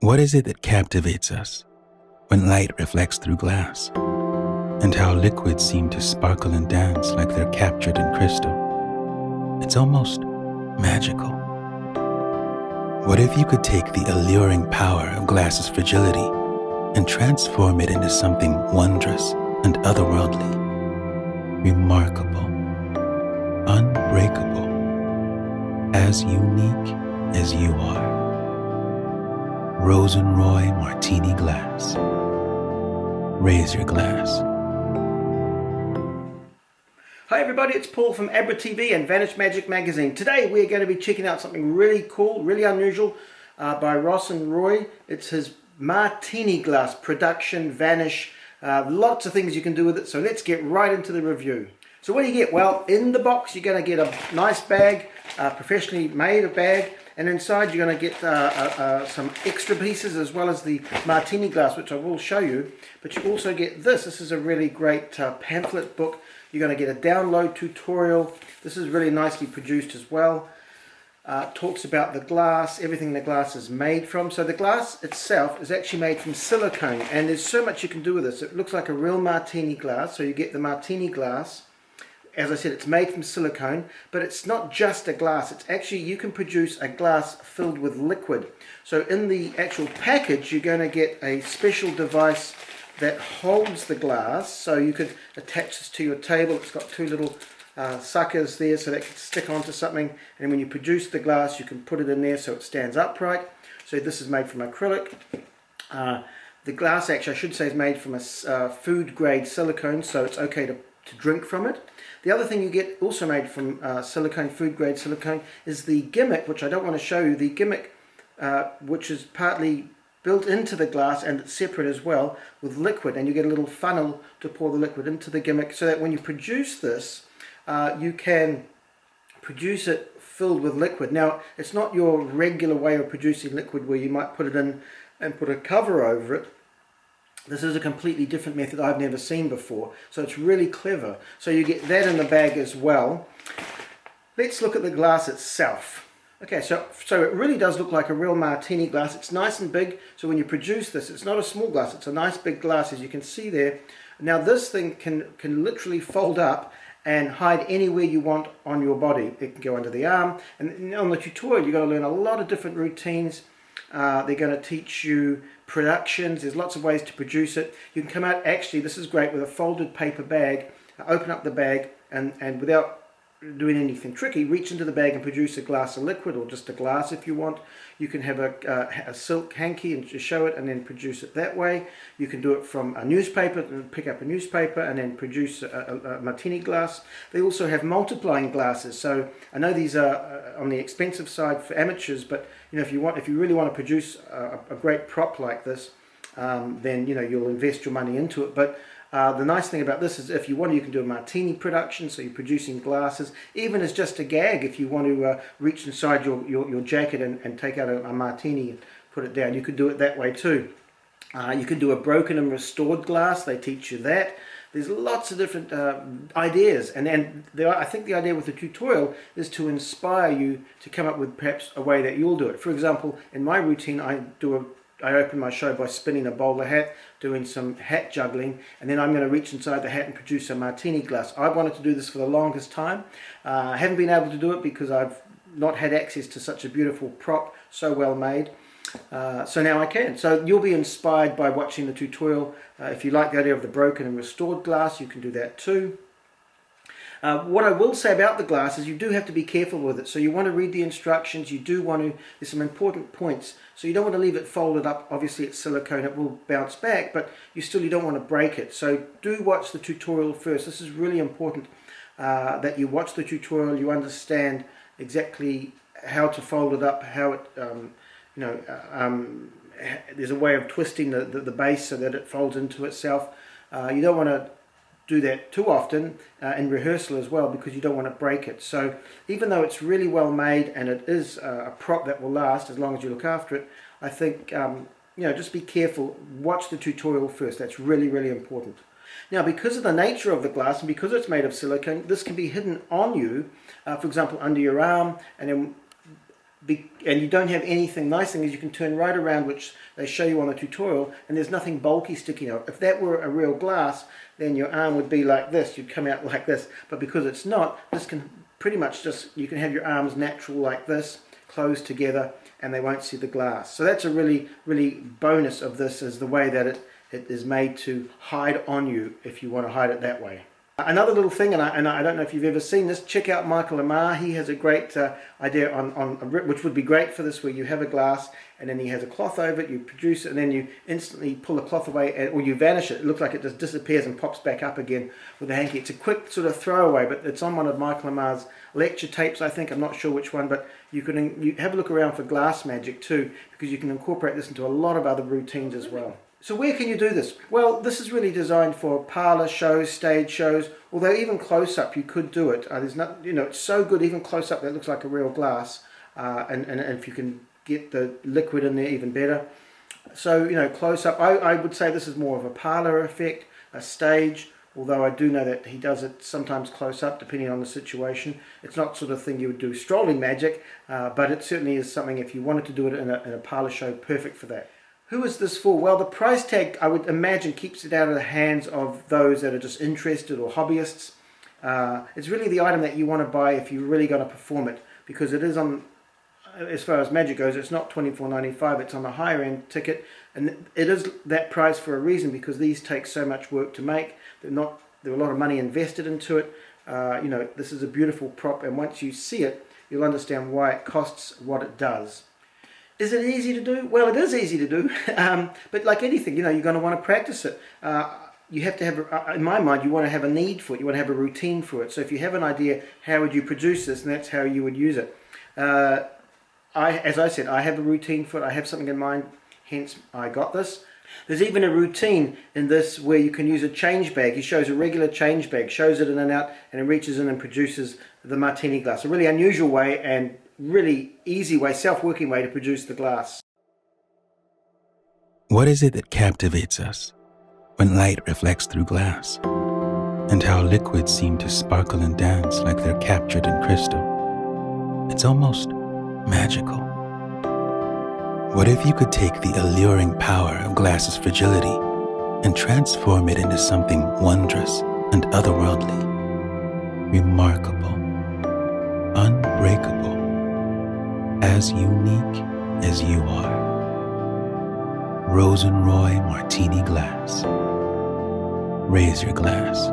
What is it that captivates us when light reflects through glass? And how liquids seem to sparkle and dance like they're captured in crystal. It's almost magical. What if you could take the alluring power of glass's fragility and transform it into something wondrous and otherworldly, remarkable, unbreakable, as unique as you are? Rosen Martini glass. Raise your glass. Hi everybody, it's Paul from Abra TV and Vanish Magic Magazine. Today we're going to be checking out something really cool, really unusual by Rosen. It's his Martini glass production, Vanish. Lots of things you can do with it, so let's get right into the review. So what do you get? Well, in the box you're going to get a nice bag, professionally made bag, and inside you're going to get some extra pieces as well as the Martini glass, which I will show you. But you also get this. This is a really great pamphlet book. You're going to get a download tutorial. This is really nicely produced as well. Talks about the glass, everything the glass is made from. So the glass itself is actually made from silicone, and there's so much you can do with this. It looks like a real Martini glass. So you get the Martini glass. As I said, it's made from silicone, but it's not just a glass. It's actually, you can produce a glass filled with liquid. So in the actual package, you're going to get a special device that holds the glass. So you could attach this to your table. It's got two little suckers there so that can stick onto something. And when you produce the glass, you can put it in there so it stands upright. So this is made from acrylic. The glass, actually, I should say, is made from a food-grade silicone, so it's okay to drink from it. The other thing you get also made from silicone, food-grade silicone, is the gimmick, which I don't want to show you. The gimmick, which is partly built into the glass and it's separate as well with liquid, and you get a little funnel to pour the liquid into the gimmick so that when you produce this, you can produce it filled with liquid. Now, it's not your regular way of producing liquid where you might put it in and put a cover over it. This is a completely different method I've never seen before, so it's really clever. So you get that in the bag as well. Let's look at the glass itself. Okay, so it really does look like a real Martini glass. It's nice and big, so when you produce this, it's not a small glass, it's a nice big glass, as you can see there. Now this thing can literally fold up and hide anywhere you want on your body. It can go under the arm, and on the tutorial you're going to learn a lot of different routines. They're going to teach you productions. There's lots of ways to produce it. You can come out, actually this is great, with a folded paper bag, open up the bag and without doing anything tricky, reach into the bag and produce a glass of liquid, or just a glass if you want. You can have a silk hanky and just show it and then produce it that way. You can do it from a newspaper, and pick up a newspaper and then produce a Martini glass. They also have multiplying glasses, so I know these are on the expensive side for amateurs, but you know, if you really want to produce a great prop like this, then you know, you'll invest your money into it. But the nice thing about this is if you want, you can do a Martini production, so you're producing glasses, even as just a gag. If you want to reach inside your jacket and take out a Martini and put it down, you could do it that way too. You can do a broken and restored glass. They teach you that. There's lots of different ideas, and I think the idea with the tutorial is to inspire you to come up with perhaps a way that you'll do it. For example, in my routine, I open my show by spinning a bowler hat, doing some hat juggling, and then I'm going to reach inside the hat and produce a Martini glass. I wanted to do this for the longest time. I haven't been able to do it because I've not had access to such a beautiful prop, so well made. So now I can. So you'll be inspired by watching the tutorial. If you like the idea of the broken and restored glass, you can do that too. What I will say about the glass is you do have to be careful with it. So you want to read the instructions. You do want to, there's some important points. So you don't want to leave it folded up. Obviously it's silicone, it will bounce back, but you don't want to break it. So do watch the tutorial first. This is really important that you watch the tutorial, you understand exactly how to fold it up, how it, there's a way of twisting the base so that it folds into itself. You don't want to do that too often in rehearsal as well, because you don't want to break it. So even though it's really well made and it is a prop that will last as long as you look after it, I think just be careful. Watch the tutorial first. That's really, really important. Now, because of the nature of the glass and because it's made of silicone, this can be hidden on you, for example under your arm, and then and you don't have anything. Nice thing is you can turn right around, which they show you on the tutorial, and there's nothing bulky sticking out. If that were a real glass, then your arm would be like this. You'd come out like this. But because it's not, this can pretty much you can have your arms natural like this, closed together, and they won't see the glass. So that's a really, really bonus of this, is the way that it is made to hide on you if you want to hide it that way. Another little thing, and I don't know if you've ever seen this, check out Michael Amar. He has a great idea on which would be great for this, where you have a glass and then he has a cloth over it, you produce it, and then you instantly pull the cloth away, or you vanish it. It looks like it just disappears and pops back up again with a hanky. It's a quick sort of throwaway, but it's on one of Michael Amar's lecture tapes, I think. I'm not sure which one, but you have a look around for glass magic too, because you can incorporate this into a lot of other routines as well. So where can you do this? Well, this is really designed for parlor shows, stage shows, although even close-up you could do it. There's not, it's so good, even close-up, that looks like a real glass, and if you can get the liquid in there, even better. So, close-up, I would say this is more of a parlor effect, a stage, although I do know that he does it sometimes close-up, depending on the situation. It's not sort of thing you would do strolling magic, but it certainly is something, if you wanted to do it in a parlor show, perfect for that. Who is this for? Well, the price tag, I would imagine, keeps it out of the hands of those that are just interested or hobbyists. It's really the item that you want to buy if you're really going to perform it, because it is on, as far as magic goes, it's not $24.95, it's on a higher end ticket, and it is that price for a reason, because these take so much work to make. There are a lot of money invested into it. This is a beautiful prop, and once you see it, you'll understand why it costs what it does. Is it easy to do? Well, it is easy to do, but like anything, you're going to want to practice it. You have to have, in my mind, you want to have a need for it. You want to have a routine for it. So if you have an idea, how would you produce this, and that's how you would use it. As I said, I have a routine for it. I have something in mind, hence I got this. There's even a routine in this where you can use a change bag. He shows a regular change bag, shows it in and out, and it reaches in and produces the Martini glass. A really unusual way and really easy way, self-working way to produce the glass. What is it that captivates us when light reflects through glass, and how liquids seem to sparkle and dance like they're captured in crystal? It's almost magical. What if you could take the alluring power of glass's fragility and transform it into something wondrous and otherworldly, remarkable, unbreakable, as unique as you are? Rosen Martini glass. Raise your glass.